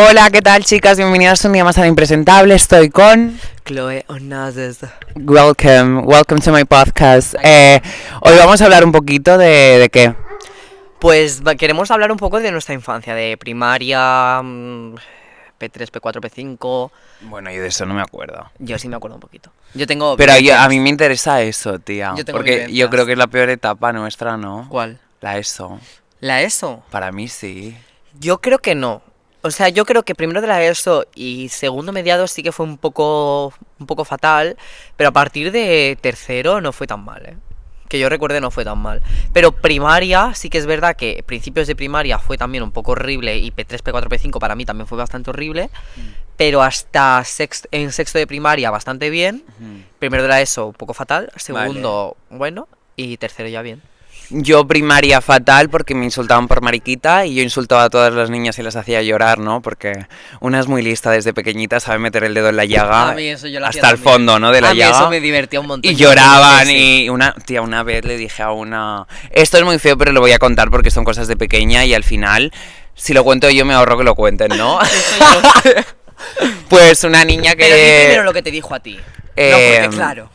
Hola, ¿qué tal, chicas? Bienvenidas un día más a La Impresentable. Estoy con Chloe Onassis. Welcome to my podcast. Hoy vamos a hablar un poquito de qué. Pues queremos hablar un poco de nuestra infancia, de primaria, P3, P4, P5. Bueno, yo de eso no me acuerdo. Yo sí me acuerdo un poquito. Yo tengo Pero a vivencias. mí me interesa eso, tía. Yo tengo Porque yo vivencias. creo que es la peor etapa nuestra, ¿no? ¿Cuál? La ESO. ¿La ESO? Para mí sí. Yo creo que no. O sea, yo creo que primero de la ESO y segundo mediado sí que fue un poco fatal, pero a partir de tercero no fue tan mal, ¿eh? Que yo recuerde no fue tan mal. Pero primaria, sí que es verdad que principios de primaria fue también un poco horrible y P3, P4, P5 para mí también fue bastante horrible. Pero hasta en sexto de primaria bastante bien. Primero de la ESO un poco fatal, segundo bueno y tercero ya bien. Yo primaria fatal porque me insultaban por mariquita y yo insultaba a todas las niñas y las hacía llorar, ¿no? Porque una es muy lista desde pequeñita, sabe meter el dedo en la llaga A mí eso yo lo hacía hasta el también. fondo, ¿no? De la A mí llaga. eso me divertía un montón. Y Yo lloraban creo que sí. y una vez le dije a una... Esto es muy feo, pero lo voy a contar porque son cosas de pequeña y al final, si lo cuento yo me ahorro que lo cuenten, ¿no? Pues una niña que... Pero di primero lo que te dijo a ti. No, porque claro.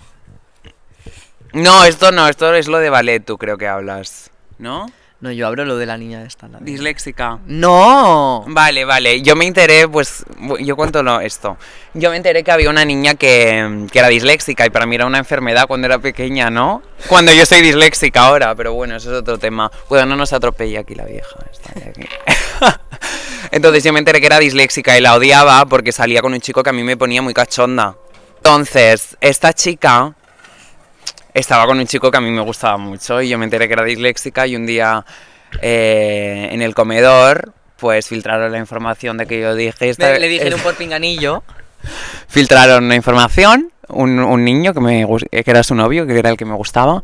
No, esto es lo de ballet, tú creo que hablas, ¿no? No, yo abro lo de la niña esta. Disléxica. ¡No! Vale. Yo me enteré, pues, yo cuento esto. Yo me enteré que había una niña que era disléxica y para mí era una enfermedad cuando era pequeña, ¿no? Cuando yo soy disléxica ahora, pero bueno, eso es otro tema. Bueno, no nos atropelle aquí la vieja. Está aquí. Entonces yo me enteré que era disléxica y la odiaba porque salía con un chico que a mí me ponía muy cachonda. Entonces, esta chica... Estaba con un chico que a mí me gustaba mucho y yo me enteré que era disléxica y un día en el comedor pues filtraron la información de que yo dije... Le dijeron por pinganillo. Filtraron la información, un niño que era su novio, que era el que me gustaba,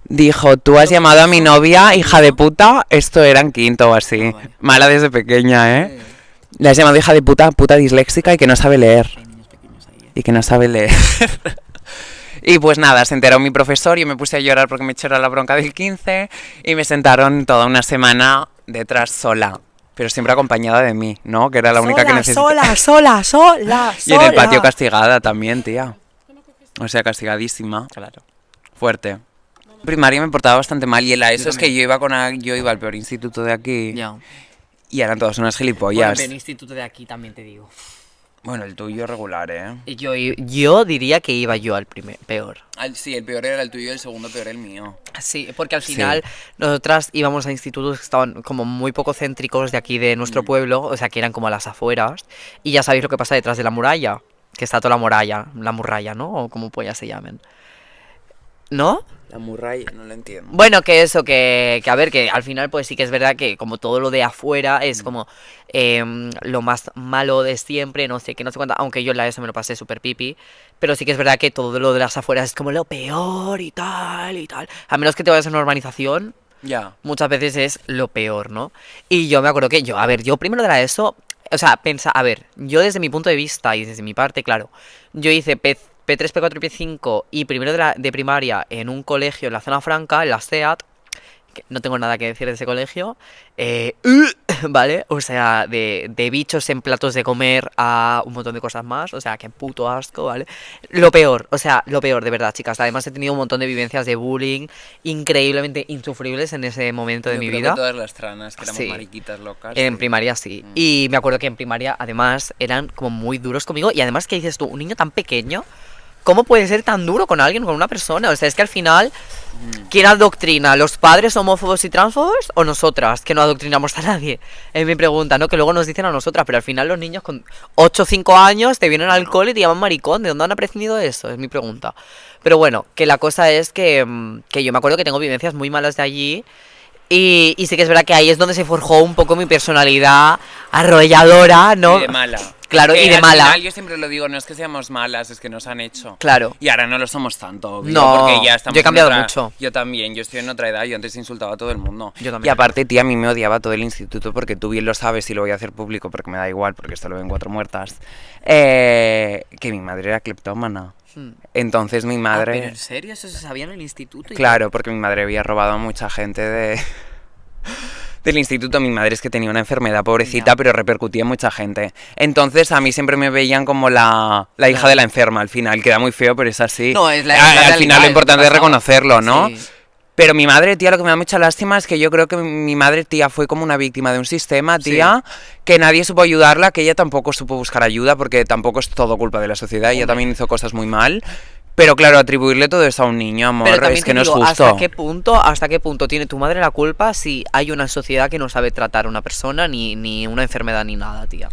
dijo, tú has llamado a mi novia, hija de puta, esto era en quinto o así, mala desde pequeña, ¿eh? Le has llamado hija de puta, puta disléxica y que no sabe leer. Y que no sabe leer. Y pues nada, se enteró mi profesor, yo me puse a llorar porque me echaron la bronca del 15 y me sentaron toda una semana detrás sola, pero siempre acompañada de mí, ¿no? Que era la única que necesitaba. Sola. Y en el patio castigada también, tía. O sea, castigadísima. Claro. Fuerte. Primaria me portaba bastante mal y en la ESO es que yo iba al peor instituto de aquí Ya. y eran todas unas Bueno, gilipollas. el instituto de aquí también te digo. Bueno, el tuyo regular, ¿eh? Yo diría que iba yo al peor. Sí, el peor era el tuyo y el segundo peor el mío. Sí, porque al final nosotras íbamos a institutos que estaban como muy poco céntricos de aquí de nuestro pueblo, o sea que eran como a las afueras, y ya sabéis lo que pasa detrás de la muralla, que está toda la muralla, ¿no? O como pues ya se llamen. ¿No? La muralla, no lo entiendo. Bueno, que eso, que a ver, que al final pues sí que es verdad que como todo lo de afuera es como lo más malo de siempre, no sé qué, no sé cuánto, aunque yo en la ESO me lo pasé súper pipi, pero sí que es verdad que todo lo de las afueras es como lo peor y tal, a menos que te vayas a una urbanización, Ya. muchas veces es lo peor, ¿no? Y yo me acuerdo que yo primero de la ESO, o sea, yo desde mi punto de vista y desde mi parte, claro, yo hice P3, P4 y P5 y primero de primaria en un colegio en la zona franca, en la SEAT, que no tengo nada que decir de ese colegio, ¿vale? O sea, de bichos en platos de comer a un montón de cosas más, o sea, que puto asco, ¿vale? Lo peor, de verdad, chicas. Además he tenido un montón de vivencias de bullying increíblemente insufribles en ese momento de mi vida. Todas las tranas, que éramos Sí. mariquitas locas. En primaria sí. Y me acuerdo que en primaria además eran como muy duros conmigo. Y además, ¿qué dices tú? Un niño tan pequeño, ¿cómo puede ser tan duro con alguien, con una persona? O sea, es que al final, ¿quién adoctrina? ¿Los padres homófobos y transfobos o nosotras, que no adoctrinamos a nadie? Es mi pregunta, ¿no? Que luego nos dicen a nosotras, pero al final los niños con 8 o 5 años te vienen al cole y te llaman maricón. ¿De dónde han aprendido eso? Es mi pregunta. Pero bueno, que la cosa es que yo me acuerdo que tengo vivencias muy malas de allí. Y sí que es verdad que ahí es donde se forjó un poco mi personalidad arrolladora, ¿no? Y de mala. Claro, Que y de al mala. final, yo siempre lo digo, no es que seamos malas, es que nos han hecho. Claro. Y ahora no lo somos tanto, obvio, No, porque ya estamos yo he cambiado en otra... mucho. Yo también, yo estoy en otra edad, yo antes insultaba a todo el mundo. Yo también. Y aparte, tía, a mí me odiaba todo el instituto, porque tú bien lo sabes y lo voy a hacer público porque me da igual, porque esto lo ven 4 muertas, que mi madre era cleptómana. Entonces mi madre... ¿Pero en serio? ¿Eso se sabía en el instituto? Claro, porque mi madre había robado a mucha gente del instituto. Mi madre es que tenía una enfermedad, pobrecita, pero repercutía en mucha gente. Entonces a mí siempre me veían como la hija de la enferma, al final. Queda muy feo, pero es así. No, es la Al realidad, final lo es importante lo es que pasaba. reconocerlo, ¿no? Sí. Pero mi madre, tía, lo que me da mucha lástima es que yo creo que mi madre, tía, fue como una víctima de un sistema, tía, que nadie supo ayudarla, que ella tampoco supo buscar ayuda, porque tampoco es todo culpa de la sociedad, ella también hizo cosas muy mal. Pero claro, atribuirle todo eso a un niño, amor, Pero también es que te no es digo, justo. ¿hasta qué punto tiene tu madre la culpa si hay una sociedad que no sabe tratar a una persona, ni una enfermedad, ni nada, tía?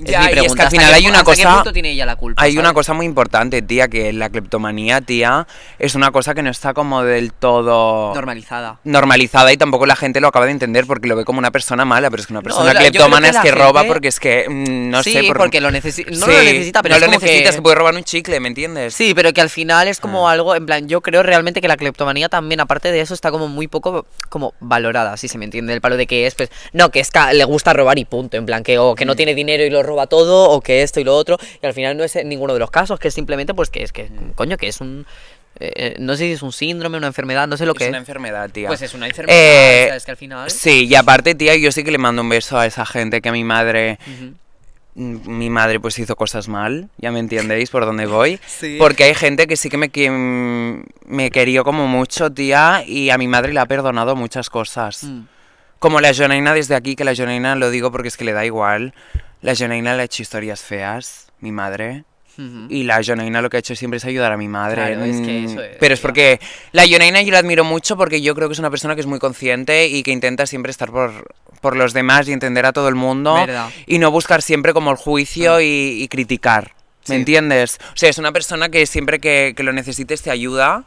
Ya, mi y es pregunta. que al ¿Hasta final qué hay una hasta qué cosa- punto tiene ella la culpa? Hay una ¿sabes? cosa muy importante, tía, que la cleptomanía, tía, es una cosa que no está como del todo Normalizada. normalizada y tampoco la gente lo acaba de entender porque lo ve como una persona mala, pero es que una persona yo creo cleptómana que es la que roba gente- porque es que, no sí, sé, porque lo necesita. No Sí, lo necesita, pero no es lo como necesitas, que... que puede robar un chicle, ¿me entiendes? Sí, pero que al final es como algo, en plan, yo creo realmente que la cleptomanía también, aparte de eso, está como muy poco como valorada, si se me entiende, el palo de que es, pues, no, que es que le gusta robar y punto, en plan, que o que no tiene dinero y lo roba todo, o que esto y lo otro, y al final no es ninguno de los casos, que es simplemente, pues, coño, que es un, no sé si es un síndrome, una enfermedad, no sé lo que Es es. una enfermedad, tía. Pues es una enfermedad, Eh, o sea, es que al final... Sí, y aparte, tía, yo sí que le mando un beso a esa gente que a mi madre... Ujú. Mi madre pues hizo cosas mal, ya me entendéis por dónde voy. Sí. Porque hay gente que sí que me quería como mucho, tía, y a mi madre le ha perdonado muchas cosas. Mm. Como la Jonaina desde aquí, que la Jonaina lo digo porque es que le da igual. La Jonaina le ha hecho historias feas, mi madre. Ujú. Y la Jonaina lo que ha hecho siempre es ayudar a mi madre. Claro, es que eso es, Pero es tía. porque la Jonaina yo la admiro mucho porque yo creo que es una persona que es muy consciente y que intenta siempre estar por los demás y entender a todo el mundo. Verdad. Y no buscar siempre como el juicio y criticar. ¿Me Sí. entiendes? O sea, es una persona que siempre que lo necesites te ayuda.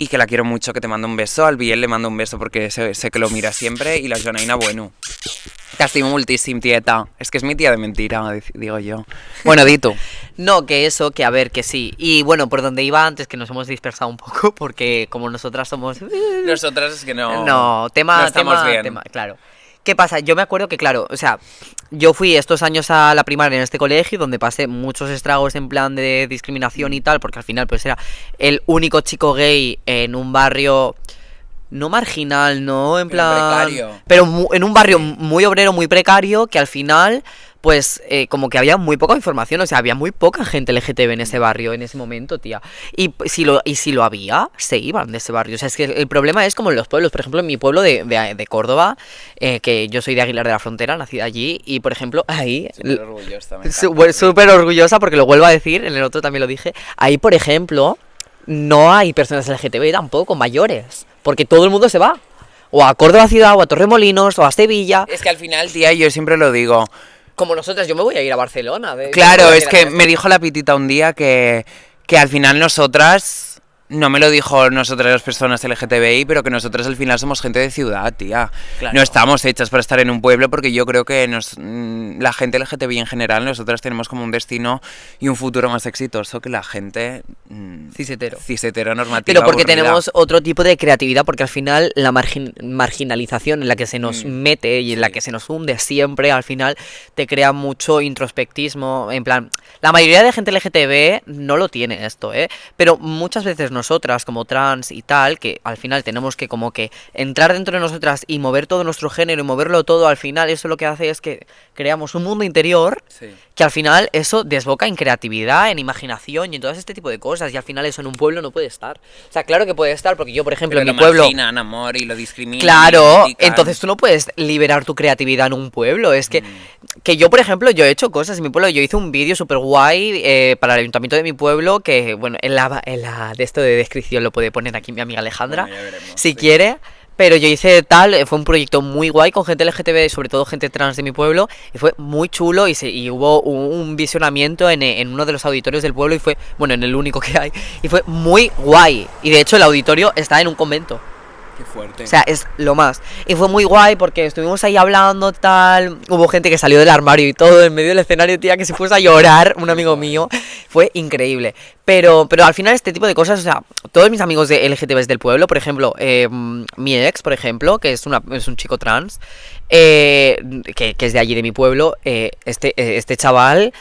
Y que la quiero mucho, que te mando un beso. Al Biel le mando un beso porque sé que lo mira siempre. Y la Jonaina, bueno. Casi multíssim, tieta. Es que es mi tía de mentira, digo yo. Bueno, di tú. No, que eso, que a ver, que sí. Y bueno, por donde iba antes, que nos hemos dispersado un poco, porque como nosotras somos... Nosotras es que no. No, tema, no estamos tema, bien. tema, claro. ¿Qué pasa? Yo me acuerdo que, claro, o sea, yo fui estos años a la primaria en este colegio, donde pasé muchos estragos en plan de discriminación y tal, porque al final pues era el único chico gay en un barrio... No marginal, no, en Pero plan... precario. Pero en un barrio muy obrero, muy precario, que al final, pues, como que había muy poca información, o sea, había muy poca gente LGTB en ese barrio, en ese momento, tía. Y si lo había, se iban de ese barrio. O sea, es que el problema es como en los pueblos, por ejemplo, en mi pueblo de Córdoba, que yo soy de Aguilar de la Frontera, nacida allí, y por ejemplo, ahí... Súper orgullosa, me Súper orgullosa, porque lo vuelvo a decir, en el otro también lo dije. Ahí, por ejemplo, no hay personas LGTB tampoco, mayores. Porque todo el mundo se va. O a Córdoba ciudad, o a Torremolinos, o a Sevilla. Es que al final, tía, yo siempre lo digo. Como nosotras, yo me voy a ir a Barcelona. Claro, yo me voy a es ir a que ver me dijo la pitita un día que al final nosotras, no me lo dijo nosotras las personas LGTBI, pero que nosotras al final somos gente de ciudad, tía. Claro. No estamos hechas para estar en un pueblo porque yo creo que la gente LGTBI en general, nosotras tenemos como un destino y un futuro más exitoso que la gente cis heteronormativa. Pero porque aburrida. tenemos otro tipo de creatividad, porque al final la marginalización en la que se nos mete y en la que se nos hunde siempre, al final te crea mucho introspectismo. En plan, la mayoría de gente LGTB no lo tiene esto, ¿eh? Pero muchas veces nosotras, como trans y tal, que al final tenemos que como que entrar dentro de nosotras y mover todo nuestro género y moverlo todo, al final eso lo que hace es que creamos un mundo interior Sí. que al final eso desboca en creatividad, en imaginación y en todo este tipo de cosas. Y al final eso en un pueblo no puede estar. O sea, claro que puede estar, porque yo, por ejemplo, Pero en mi lo pueblo... marginan, amor, y lo discriminan. Claro, y critican. entonces tú no puedes liberar tu creatividad en un pueblo. Es que yo, por ejemplo, yo he hecho cosas en mi pueblo. Yo hice un vídeo súper guay para el ayuntamiento de mi pueblo, que, bueno, en la de esto de descripción lo puede poner aquí mi amiga Alejandra, Bueno, ya veremos, si sí. quiere. Pero yo hice tal, fue un proyecto muy guay con gente LGTB, sobre todo gente trans de mi pueblo, y fue muy chulo y hubo un visionamiento en uno de los auditorios del pueblo y fue, bueno, en el único que hay, y fue muy guay. Y de hecho el auditorio está en un convento. Qué fuerte. O sea, es lo más. Y fue muy guay porque estuvimos ahí hablando, tal. Hubo gente que salió del armario y todo en medio del escenario, tía, que se puso a llorar, un amigo mío. Fue increíble. Pero al final este tipo de cosas, o sea, todos mis amigos de LGTBs del pueblo, por ejemplo, mi ex, por ejemplo, que es un chico trans, que es de allí de mi pueblo, este chaval...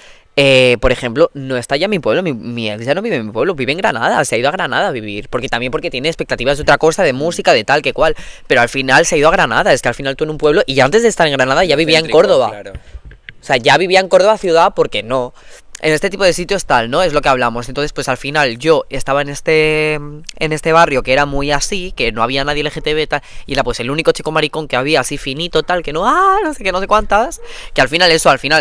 por ejemplo, no está ya en mi pueblo, mi ex ya no vive en mi pueblo, vive en Granada, se ha ido a Granada a vivir, porque tiene expectativas de otra cosa, de música, de tal, que cual, pero al final se ha ido a Granada, es que al final tú en un pueblo, y antes de estar en Granada ya vivía en Córdoba, Claro. o sea, ya vivía en Córdoba ciudad, porque no. En este tipo de sitios tal, ¿no? Es lo que hablamos. Entonces, pues al final yo estaba en este barrio que era muy así, que no había nadie LGTB tal, y era pues el único chico maricón que había así finito tal, que no, no sé qué, no sé cuántas, que al final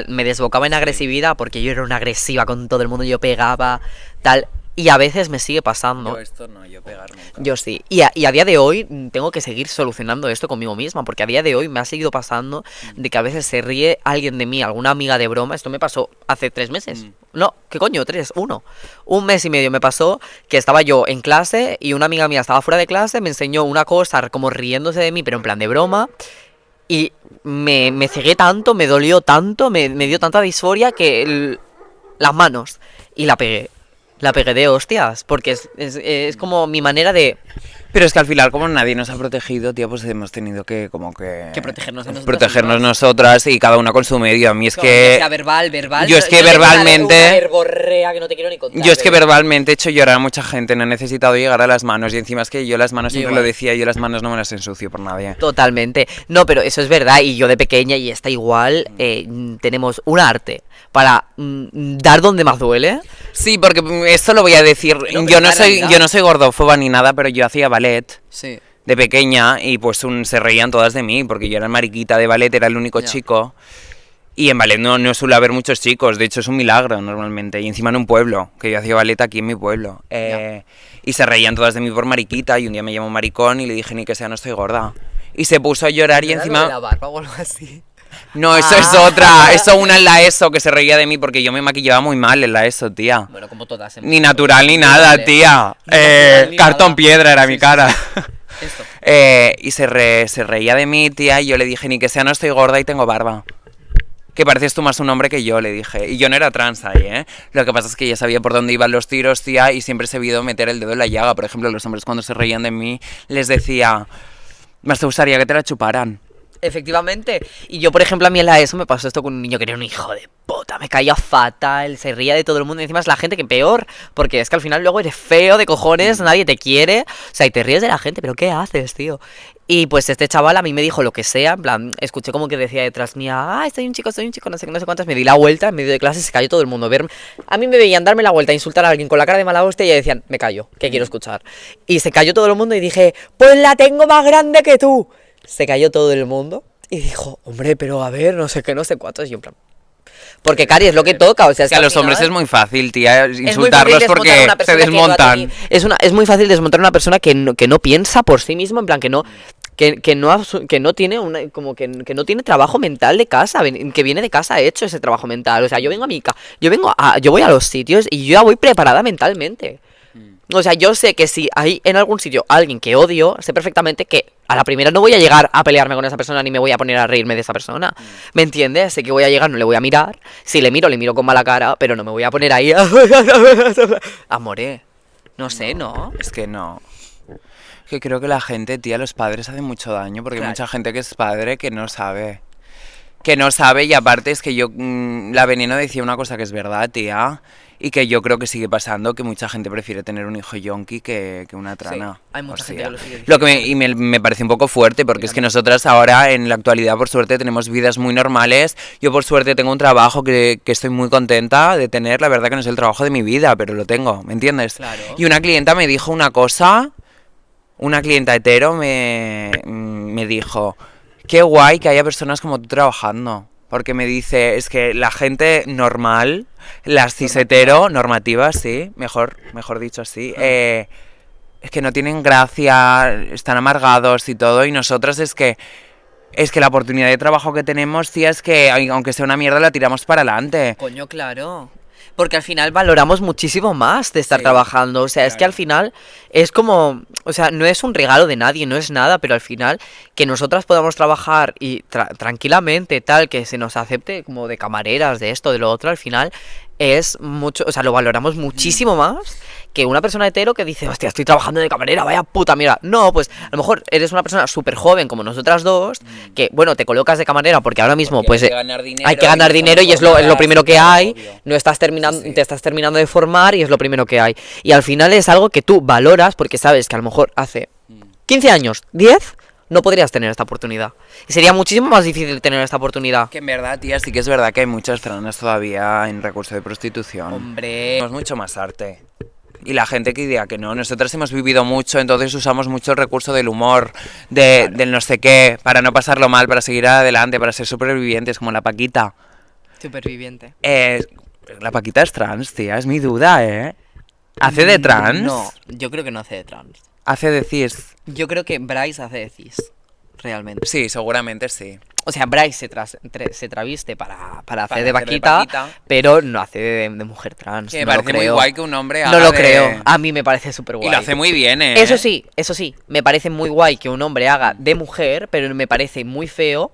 me desbocaba en agresividad porque yo era una agresiva con todo el mundo, yo pegaba, tal, y a veces me sigue pasando. Yo esto no, yo pegar nunca. Yo sí. Y a día de hoy tengo que seguir solucionando esto conmigo misma, porque a día de hoy me ha seguido pasando de que a veces se ríe alguien de mí, alguna amiga de broma. Esto me pasó hace 3 meses. No, ¿qué coño? 3, 1. 1 mes y medio me pasó que estaba yo en clase y una amiga mía estaba fuera de clase, me enseñó una cosa como riéndose de mí, pero en plan de broma. Y me cegué tanto, me dolió tanto, me dio tanta disforia que las manos. Y la pegué. La pegué de hostias, porque es como mi manera de... Pero es que al final, como nadie nos ha protegido, tío, pues hemos tenido que como que protegernos de nosotras protegernos mismas. nosotras y cada una con su medio. A mí es Ya que sea verbal. yo es que tengo verbalmente- una verborrea que no te quiero ni contar, yo es que pero- verbalmente he hecho llorar a mucha gente, no he necesitado llegar a las manos y encima es que yo las manos Yo siempre igual. lo decía, yo las manos no me las ensucio por nadie. Totalmente. No, pero eso es verdad. Y yo de pequeña, y está igual, tenemos un arte para dar donde más duele. Sí, porque esto lo voy a decir, pero yo no es la soy realidad. yo no soy gordófoba ni nada, pero yo hacía ballet Sí. de pequeña y pues se reían todas de mí porque yo era mariquita de ballet, era el único Ya. chico. Y en ballet no suele haber muchos chicos, de hecho es un milagro normalmente. Y encima en un pueblo, que yo hacía ballet aquí en mi pueblo. Y se reían todas de mí por mariquita y un día me llamó maricón y le dije ni que sea, no estoy gorda. Y se puso a llorar y encima... la barba o algo así. No, eso es otra, eso una en la ESO que se reía de mí porque yo me maquillaba muy mal en la ESO, tía. Bueno, como todas. Ni natural ni nada, Vale. tía. Ni natural ni Cartón nada. piedra era Sí, mi sí, cara. Esto. Y se reía de mí, tía, y yo le dije, ni que sea, no estoy gorda y tengo barba. Que pareces tú más un hombre que yo, le dije. Y yo no era trans ahí, ¿eh? Lo que pasa es que ya sabía por dónde iban los tiros, tía, y siempre he sabido meter el dedo en la llaga. Por ejemplo, los hombres cuando se reían de mí, les decía, más te gustaría que te la chuparan. Efectivamente. Y yo, por ejemplo, a mí en la ESO me pasó esto con un niño que era un hijo de puta, me caía fatal, se ría de todo el mundo y encima es la gente que peor, porque es que al final luego eres feo de cojones, nadie te quiere, o sea, y te ríes de la gente, pero ¿qué haces, tío? Y pues este chaval a mí me dijo lo que sea, en plan, escuché como que decía detrás mía, soy un chico, no sé qué, no sé cuántas, me di la vuelta, en medio de clase se cayó todo el mundo, verme, a mí me veían darme la vuelta, insultar a alguien con la cara de mala hostia y decían, me callo, que quiero escuchar. Y se cayó todo el mundo y dije, pues la tengo más grande que tú. Se cayó todo el mundo y dijo, hombre, pero a ver, no sé qué, no sé cuántos, y yo en plan... Porque, Cari, es lo que toca, o sea, es Que a al los hombres final- es muy fácil, tía, es muy fácil insultarlos desmontar a porque una se persona que no ha desmontan. tenido- es muy fácil desmontar a una persona que no piensa por sí mismo, en plan que no que no tiene como que no tiene trabajo mental de casa, que viene de casa hecho ese trabajo mental. O sea, yo vengo a mi casa, yo voy a los sitios y yo ya voy preparada mentalmente. O sea, yo sé que si hay en algún sitio alguien que odio, sé perfectamente que a la primera no voy a llegar a pelearme con esa persona ni me voy a poner a reírme de esa persona. ¿Me entiendes? Sé que voy a llegar, no le voy a mirar. Si le miro con mala cara, pero no me voy a poner ahí. Amore. No sé, ¿no? Es que no. Que creo que la gente, tía, los padres hacen mucho daño porque hay Claro. mucha gente que es padre que no sabe. Que no sabe y aparte es que yo, la Veneno decía una cosa que es verdad, tía, y que yo creo que sigue pasando, que mucha gente prefiere tener un hijo yonki que una trana. Sí, hay mucha O gente sea, que lo sigue lo que me parece un poco fuerte porque es que nosotras ahora en la actualidad por suerte tenemos vidas muy normales. Yo por suerte tengo un trabajo que estoy muy contenta de tener, la verdad que no es el trabajo de mi vida, pero lo tengo, ¿me entiendes? Claro. Y una clienta me dijo una cosa, una clienta hetero me dijo, qué guay que haya personas como tú trabajando. Porque me dice, es que la gente normal, las cis hetero, normativas, sí, mejor dicho así, es que no tienen gracia, están amargados y todo, y nosotras es que la oportunidad de trabajo que tenemos, tía, es que aunque sea una mierda la tiramos para adelante. Coño, claro. Porque al final valoramos muchísimo más de estar Sí, trabajando. O sea, es que claro. al final es como... O sea, no es un regalo de nadie, no es nada, pero al final que nosotras podamos trabajar y tranquilamente, tal, que se nos acepte como de camareras, de esto, de lo otro, al final es mucho... O sea, lo valoramos muchísimo más que una persona hetero que dice, hostia, estoy trabajando de camarera, vaya puta mierda. No, pues a lo mejor eres una persona súper joven como nosotras dos, que bueno, te colocas de camarera porque ahora mismo Porque pues hay que ganar dinero y es lo primero que claro, hay, obvio. no estás terminando, Sí. te estás terminando de formar y es lo primero que hay. Y al final es algo que tú valoras porque sabes que a lo mejor hace 15 años, 10, no podrías tener esta oportunidad. Y sería muchísimo más difícil tener esta oportunidad. Que en verdad, tía, sí que es verdad que hay muchas tranas todavía en recurso de prostitución. Hombre, Es mucho más arte. Y la gente que diga que no, nosotras hemos vivido mucho, entonces usamos mucho el recurso del humor, del no sé qué, para no pasarlo mal, para seguir adelante, para ser supervivientes, como la Paquita. superviviente. La Paquita es trans, tía, es mi duda, ¿eh? ¿Hace de trans? No, yo creo que no hace de trans. ¿Hace de cis? Yo creo que Bryce hace de cis, realmente. Sí, seguramente sí. O sea, Bryce se traviste para hacer hacer de de Paquita, Paquita. pero no hace de mujer trans. Que me no lo parece muy creo. guay que un hombre No haga lo de- creo. A mí me parece súper guay. Y lo hace muy bien, ¿eh? Eso sí, me parece muy guay que un hombre haga de mujer, pero me parece muy feo.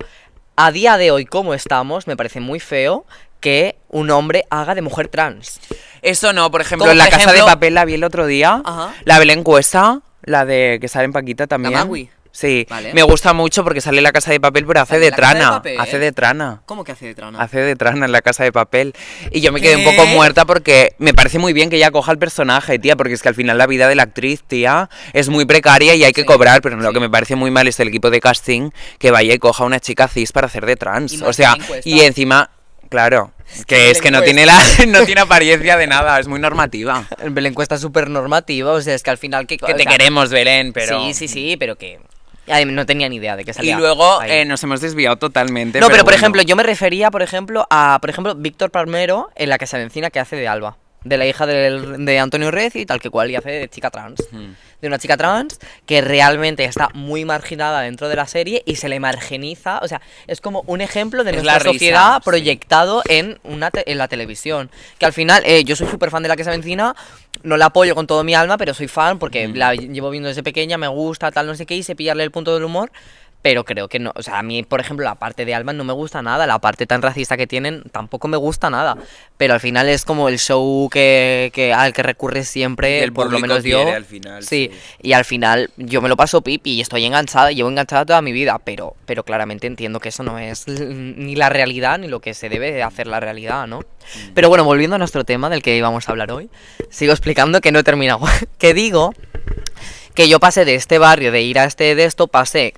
A día de hoy, como estamos, me parece muy feo que un hombre haga de mujer trans. Eso no, por ejemplo, Como, en la por Casa de ejemplo- Papel la vi el otro día. Ajá. La Belén Cuesta, la de que sale en Paquita también. Magui. Sí, Vale. me gusta mucho porque sale en la Casa de Papel, pero hace ¿Sale de en la Casa de trana. Papel? Hace de trana. ¿Cómo que hace de trans? Hace de trana en la Casa de Papel. Y yo me quedé un ¿Qué? poco muerta porque me parece muy bien que ella coja el personaje, tía, porque es que al final la vida de la actriz, tía, es muy precaria y hay que Sí, cobrar, pero lo sí. que me parece muy mal es el equipo de casting que vaya y coja a una chica cis para hacer de trans. Y O más sea, Belén Cuesta. y encima, claro, que es que no Belén tiene no tiene apariencia de nada, es muy normativa. La encuesta súper normativa, o sea, es que al final... Que te queremos, Belén, pero... Sí, pero que... Ay, no tenía ni idea de que salía. Y luego ahí. nos hemos desviado totalmente. No, pero por bueno. ejemplo, yo me refería, por ejemplo, a Víctor Palmero en La Casa de Encina, que hace de Alba. De la hija de Antonio Rez y tal que cual, y hace de chica trans. De una chica trans que realmente está muy marginada dentro de la serie y se le marginiza. O sea, es como un ejemplo de Es nuestra la risa, sociedad sí. proyectado en la televisión. Que al final, yo soy súper fan de La Casa de Encina, no la apoyo con todo mi alma, pero soy fan porque la llevo viendo desde pequeña, me gusta, tal, no sé qué, y sé pillarle el punto del humor. Pero creo que no, o sea, a mí, por ejemplo, la parte de Alba no me gusta nada, la parte tan racista que tienen tampoco me gusta nada. Pero al final es como el show al que recurre siempre, Que el por lo público menos yo. quiere al final, Sí, sí. y al final yo me lo paso pipi y estoy enganchada, llevo enganchada toda mi vida, pero claramente entiendo que eso no es ni la realidad ni lo que se debe de hacer la realidad, ¿no? Pero bueno, volviendo a nuestro tema del que íbamos a hablar hoy, sigo explicando que no he terminado. Que digo que yo pasé de este barrio, de ir a de esto,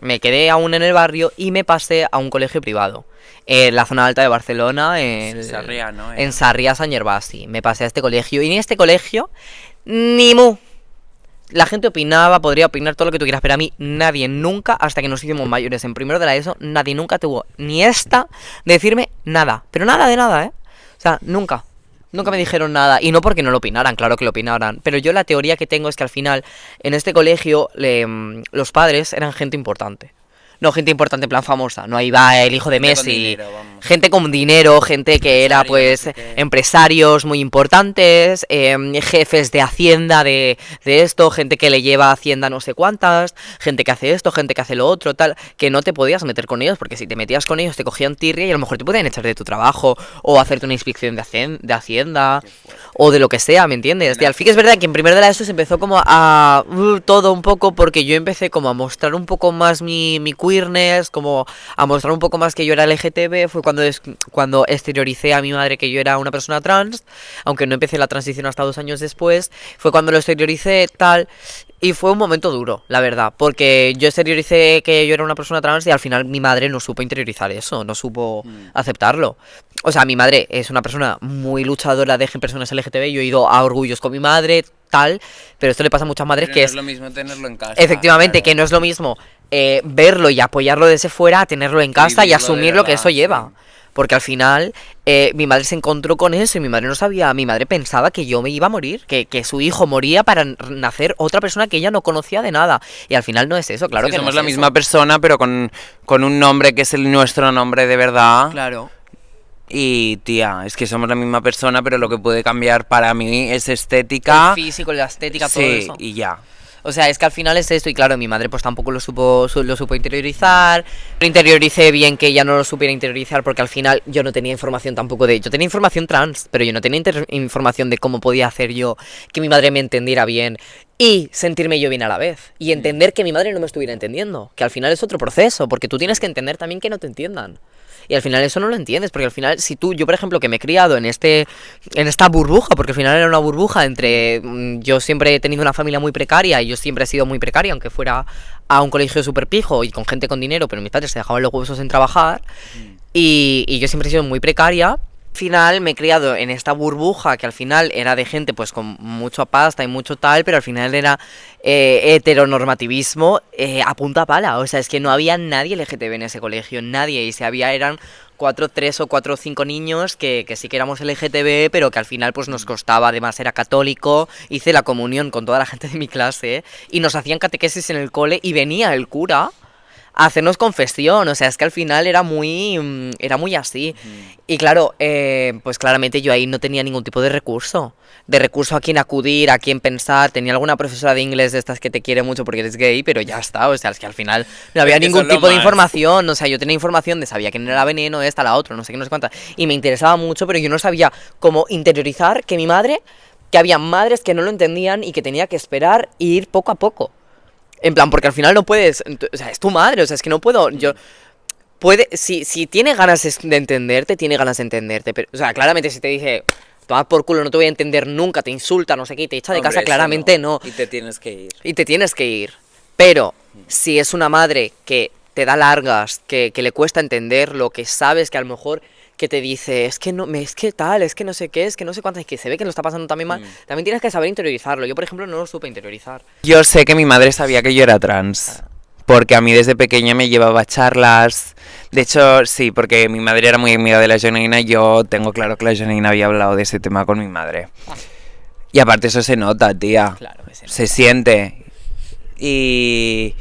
me quedé aún en el barrio y me pasé a un colegio privado. En la zona alta de Barcelona, Sarriá, ¿no? en Sarriá, Sant Gervasi. Me pasé a este colegio y en este colegio, ni mu. La gente opinaba, podría opinar todo lo que tú quieras, pero a mí nadie nunca, hasta que nos hicimos mayores en primero de la ESO, nadie nunca tuvo ni esta de decirme nada. Pero nada de nada, ¿eh? O sea, nunca. Nunca me dijeron nada, y no porque no lo opinaran, claro que lo opinaran, pero yo la teoría que tengo es que al final, en este colegio, los padres eran gente importante. No gente importante en plan famosa, no ahí va el hijo de Gente con Messi. dinero, vamos. Gente con dinero, gente que era Empresarios, pues no sé qué. empresarios muy importantes, jefes de hacienda de esto, gente que le lleva a hacienda no sé cuántas, gente que hace esto, gente que hace lo otro, tal, que no te podías meter con ellos, porque si te metías con ellos te cogían tirria y a lo mejor te podían echar de tu trabajo, o hacerte una inspección de hacienda, o de lo que sea, ¿me entiendes? Y al fin es verdad que en primer de la ESO se empezó como a todo un poco, porque yo empecé como a mostrar un poco más mi queerness, como a mostrar un poco más que yo era LGTB, fue cuando exterioricé a mi madre que yo era una persona trans, aunque no empecé la transición hasta 2 años después, fue cuando lo exterioricé tal, y fue un momento duro, la verdad, porque yo exterioricé que yo era una persona trans y al final mi madre no supo interiorizar eso, no supo aceptarlo. O sea, mi madre es una persona muy luchadora de personas LGTB, yo he ido a orgullos con mi madre, tal, pero esto le pasa a muchas madres Pero que no es es lo mismo tenerlo en casa. efectivamente, claro. que no es lo mismo verlo y apoyarlo desde fuera a tenerlo en casa y Vivirlo de asumir lo que verdad, eso lleva. sí. Porque al final mi madre se encontró con eso y mi madre no sabía, mi madre pensaba que yo me iba a morir, que su hijo moría para nacer otra persona que ella no conocía de nada. Y al final no es eso, claro Es que somos no la es misma eso. persona, pero con un nombre que es nuestro nombre de verdad. Claro. Y tía, es que somos la misma persona, pero lo que puede cambiar para mí es El estética. físico, la estética, todo Sí, eso. y ya. O sea, es que al final es esto, y claro, mi madre pues tampoco lo supo interiorizar. No interioricé bien que ella no lo supiera interiorizar, porque al final yo no tenía información tampoco de... Yo tenía información trans, pero yo no tenía información de cómo podía hacer yo que mi madre me entendiera bien y sentirme yo bien a la vez. Y entender que mi madre no me estuviera entendiendo, que al final es otro proceso, porque tú tienes que entender también que no te entiendan. Y al final eso no lo entiendes, porque al final si yo por ejemplo que me he criado en esta burbuja, porque al final era una burbuja entre, yo siempre he tenido una familia muy precaria y yo siempre he sido muy precaria, aunque fuera a un colegio súper pijo y con gente con dinero, pero mis padres se dejaban los huesos en trabajar, y yo siempre he sido muy precaria. Al final me he criado en esta burbuja que al final era de gente pues con mucha pasta y mucho tal, pero al final era heteronormativismo a punta pala. O sea, es que no había nadie LGTB en ese colegio, nadie. Y si había eran 3 o 4 o 5 niños que sí que éramos LGTB, pero que al final pues nos costaba. Además era católico, hice la comunión con toda la gente de mi clase y nos hacían catequesis en el cole y venía el cura a hacernos confesión. O sea, es que al final era muy así. Y claro, pues claramente yo ahí no tenía ningún tipo de recurso a quién acudir, a quién pensar. Tenía alguna profesora de inglés de estas que te quiere mucho porque eres gay, pero ya está. O sea, es que al final no había ningún tipo de información. O sea, yo tenía información de sabía quién era Veneno, esta, la otra, no sé qué, no sé cuánta, y me interesaba mucho, pero yo no sabía cómo interiorizar que había madres que no lo entendían y que tenía que esperar e ir poco a poco. En plan, porque al final no puedes, o sea, es tu madre, o sea, es que no puedo, si tiene ganas de entenderte, tiene ganas de entenderte, pero, o sea, claramente si te dice, toma por culo, no te voy a entender nunca, te insulta, no sé qué, y te echa de casa, claramente no. Y te tienes que ir. Pero, si es una madre que te da largas, que le cuesta entenderlo, que sabes que a lo mejor que te dice, es que no, es que tal, es que no sé qué, es que no sé cuántas, es que se ve que lo está pasando también mal, también tienes que saber interiorizarlo. Yo, por ejemplo, no lo supe interiorizar. Yo sé que mi madre sabía que yo era trans, porque a mí desde pequeña me llevaba a charlas. De hecho, sí, porque mi madre era muy amiga de la Janaína, y yo tengo claro que la Janaína había hablado de ese tema con mi madre. Y aparte eso se nota, tía. Claro que se nota. Se siente. Y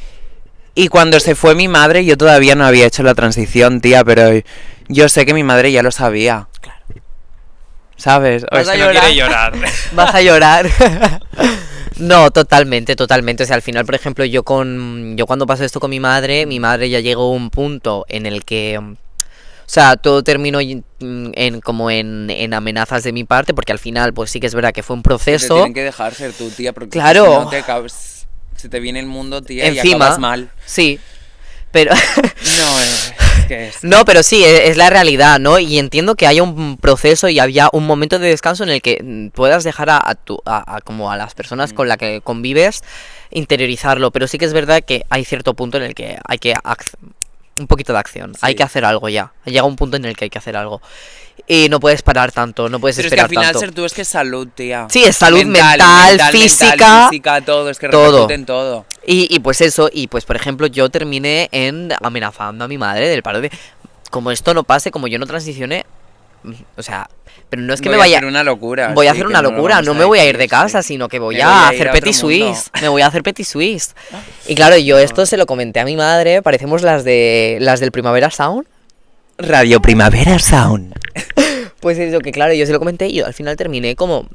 cuando se fue mi madre, yo todavía no había hecho la transición, tía, pero yo sé que mi madre ya lo sabía. Claro. ¿Sabes? ¿Vas a no quiere llorar. Vas a llorar. No, totalmente. O sea, al final, por ejemplo, yo cuando pasé esto con mi madre ya llegó a un punto en el que, o sea, todo terminó en amenazas de mi parte, porque al final, pues sí que es verdad que fue un proceso. Te tienen que dejar ser tú, tía, porque claro, si no se te viene el mundo, tía, encima, y acabas mal. Sí, pero no, ¿qué es? No, pero sí, es la realidad, ¿no? Y entiendo que haya un proceso y había un momento de descanso en el que puedas dejar como a las personas con las que convives interiorizarlo, pero sí que es verdad que hay cierto punto en el que hay que un poquito de acción, sí. Hay que hacer algo ya. Llega un punto en el que hay que hacer algo. Y no puedes parar tanto, no puedes esperar tanto. Pero es que al final ser tú es que es salud, tía. Sí, es salud mental, física, todo, es que repercute en todo. Y pues eso, y pues por ejemplo yo terminé amenazando a mi madre del paro de, como esto no pase, como yo no transicione, o sea, pero no es que me vaya a hacer una locura. Voy a hacer una locura, no me voy a ir de casa, sino que voy a hacer petit suisse. Me voy a hacer petit suisse. Y claro, yo esto se lo comenté a mi madre, parecemos las del Primavera Sound. Radio Primavera Sound. Pues eso, que claro, yo se lo comenté y yo al final terminé como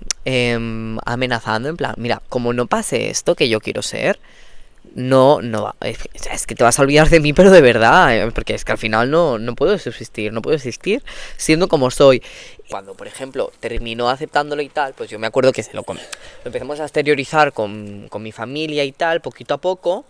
amenazando, en plan, mira, como no pase esto que yo quiero ser, no va, es que te vas a olvidar de mí, pero de verdad, porque es que al final no puedo existir siendo como soy. Cuando, por ejemplo, terminó aceptándolo y tal, pues yo me acuerdo que lo empezamos a exteriorizar con mi familia y tal, poquito a poco.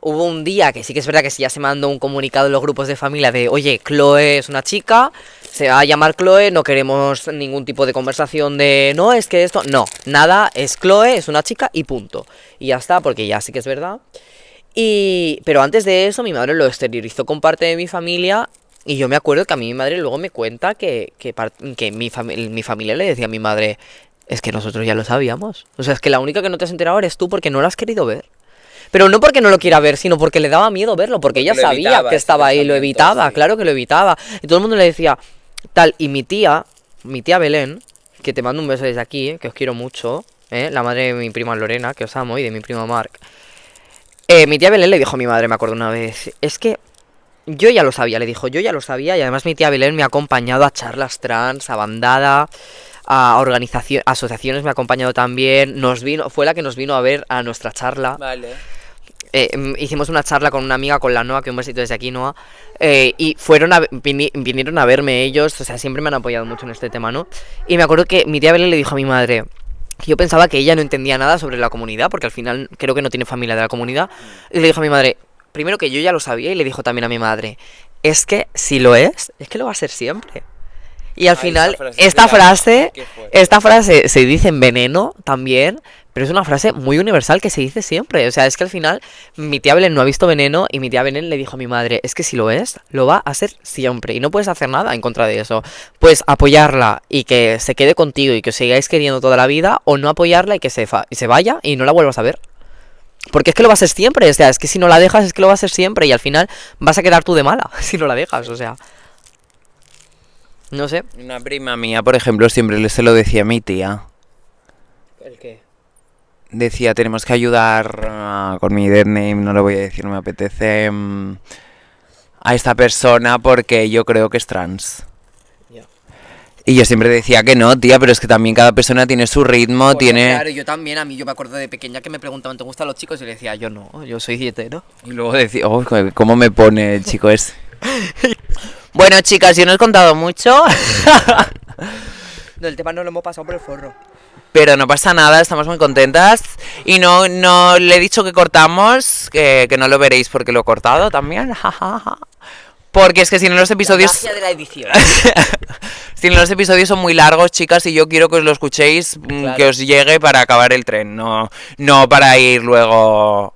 Hubo un día que sí que es verdad que ya se mandó un comunicado en los grupos de familia de, oye, Chloe es una chica, se va a llamar Chloe, no queremos ningún tipo de conversación de, no, es que esto, no, nada, es Chloe, es una chica y punto. Y ya está, porque ya sí que es verdad. Pero antes de eso, mi madre lo exteriorizó con parte de mi familia, y yo me acuerdo que a mí mi madre luego me cuenta que mi familia le decía a mi madre, es que nosotros ya lo sabíamos. O sea, es que la única que no te has enterado eres tú porque no lo has querido ver. Pero no porque no lo quiera ver, sino porque le daba miedo verlo, porque ella sabía que estaba ahí, lo evitaba, sí. Claro que lo evitaba. Y todo el mundo le decía, tal, y mi tía Belén, que te mando un beso desde aquí, que os quiero mucho, la madre de mi prima Lorena, que os amo, y de mi primo Marc. Mi tía Belén le dijo a mi madre, me acuerdo una vez, es que yo ya lo sabía, le dijo, yo ya lo sabía, y además mi tía Belén me ha acompañado a charlas trans, a bandada, a asociaciones me ha acompañado también. Fue la que nos vino a ver a nuestra charla. Vale. Hicimos una charla con una amiga, con la Noa, que un besito desde aquí, Noa. Y vinieron a verme ellos, o sea, siempre me han apoyado mucho en este tema, ¿no? Y me acuerdo que mi tía Belén le dijo a mi madre que yo pensaba que ella no entendía nada sobre la comunidad, porque al final creo que no tiene familia de la comunidad. Y le dijo a mi madre, primero que yo ya lo sabía, y le dijo también a mi madre, es que si lo es que lo va a ser siempre. Y al final, esta frase se dice en Veneno también, pero es una frase muy universal que se dice siempre. O sea, es que al final mi tía Belén no ha visto Veneno y mi tía Belén le dijo a mi madre, es que si lo es, lo va a ser siempre. Y no puedes hacer nada en contra de eso. Puedes apoyarla y que se quede contigo y que os sigáis queriendo toda la vida, o no apoyarla y que se vaya y no la vuelvas a ver. Porque es que lo va a ser siempre. O sea, es que si no la dejas es que lo va a ser siempre y al final vas a quedar tú de mala si no la dejas, o sea... No sé. Una prima mía, por ejemplo, siempre se lo decía a mi tía. ¿El qué? Decía, tenemos que ayudar con mi dead name, no lo voy a decir, no me apetece, a esta persona porque yo creo que es trans. Yeah. Y yo siempre decía que no, tía, pero es que también cada persona tiene su ritmo, Bueno, tiene... Claro, yo también, a mí yo me acuerdo de pequeña que me preguntaban, ¿te gustan los chicos? Y le decía, yo no, yo soy hetero. Y luego decía, oh, ¿cómo me pone el chico ese? Bueno, chicas, yo no he contado mucho. No, el tema no lo hemos pasado por el forro. Pero no pasa nada, estamos muy contentas. Y no le he dicho que cortamos, que no lo veréis porque lo he cortado también. Porque es que si no los episodios... La magia de la edición. Si no los episodios son muy largos, chicas, y yo quiero que os lo escuchéis, Claro. que os llegue para acabar el tren, no para ir luego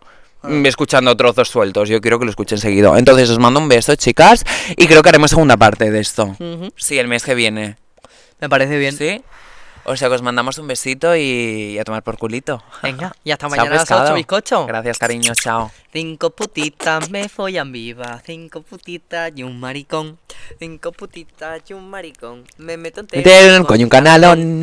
escuchando trozos sueltos. Yo quiero que lo escuchen seguido. Entonces os mando un beso, chicas, y creo que haremos segunda parte de esto. Sí, el mes que viene. Me parece bien. ¿Sí? O sea que os mandamos un besito y a tomar por culito. Venga, y hasta Chao, mañana a las pescado. 8, bizcocho. Gracias, cariño, chao. 5 putitas me follan viva, 5 putitas y un maricón. 5 putitas y un maricón. Me meto en Meter en un coño un canalón.